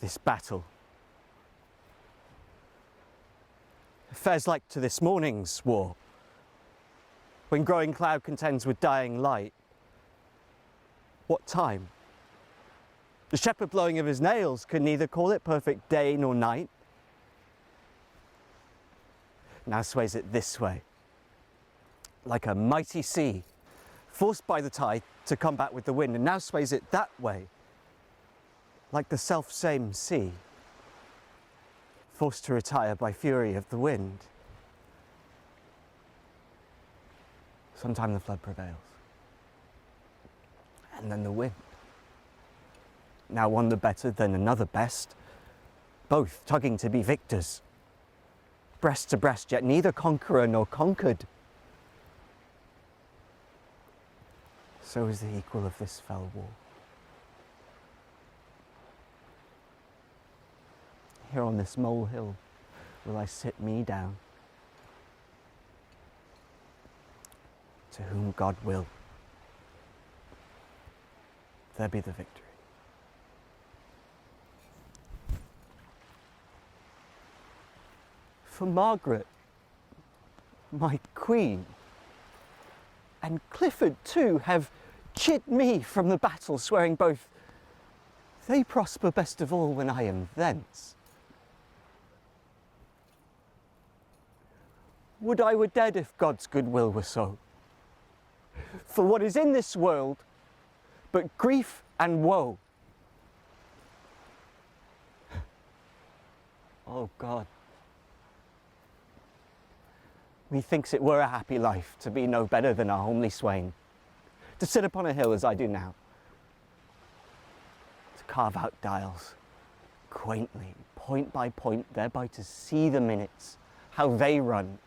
this battle. It fares like to this morning's war, when growing cloud contends with dying light. What time? The shepherd blowing of his nails could neither call it perfect day nor night. Now sways it this way, like a mighty sea, forced by the tide to combat with the wind, and now sways it that way, like the self-same sea, forced to retire by fury of the wind. Sometime the flood prevails, and then the wind. Now one the better, then another best, both tugging to be victors. Breast to breast, yet neither conqueror nor conquered. So is the equal of this fell war. Here on this molehill will I sit me down, to whom God will. There be the victory. For Margaret, my queen, and Clifford too, have chid me from the battle, swearing both they prosper best of all when I am thence. Would I were dead if God's good will were so. For what is in this world but grief and woe? Oh God, methinks it were a happy life to be no better than our homely swain, to sit upon a hill as I do now, to carve out dials quaintly, point by point, thereby to see the minutes, how they run.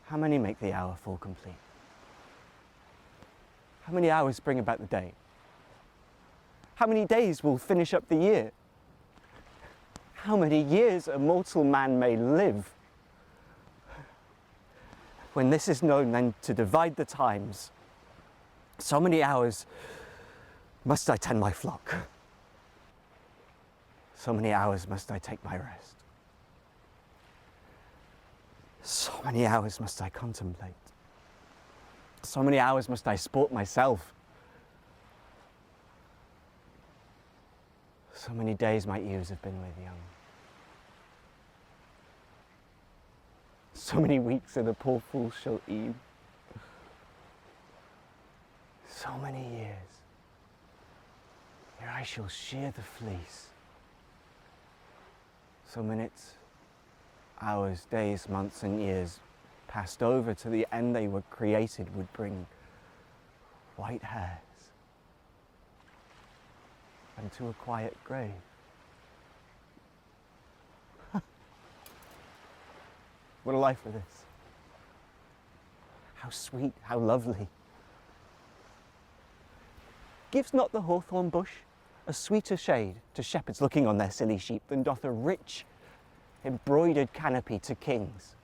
How many make the hour full complete? How many hours bring about the day? How many days will finish up the year? How many years a mortal man may live? When this is known, then to divide the times, so many hours must I tend my flock. So many hours must I take my rest. So many hours must I contemplate. So many hours must I sport myself. So many days my ears have been with young. So many weeks and the poor fool shall eat. So many years, ere I shall shear the fleece. So minutes, hours, days, months and years passed over to the end they were created would bring white hairs and to a quiet grave. What a life for this. How sweet, how lovely. Gives not the hawthorn bush a sweeter shade to shepherds looking on their silly sheep than doth a rich, embroidered canopy to kings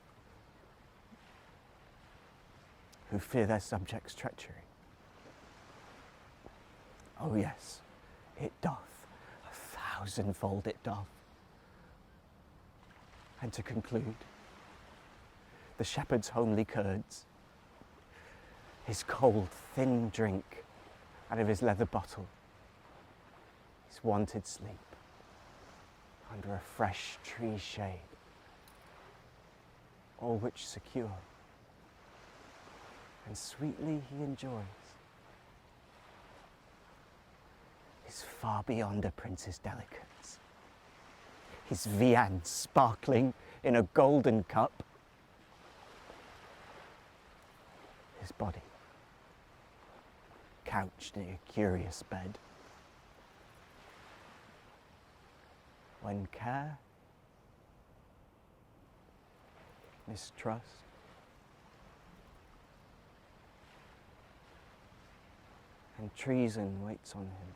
who fear their subjects' treachery? Oh yes, it doth, 1,000-fold it doth. And to conclude, the shepherd's homely curds, his cold, thin drink out of his leather bottle, his wonted sleep under a fresh tree shade, all which secure, and sweetly he enjoys, is far beyond a prince's delicates. His viand sparkling in a golden cup, his body couched in a curious bed. When care, mistrust, and treason waits on him,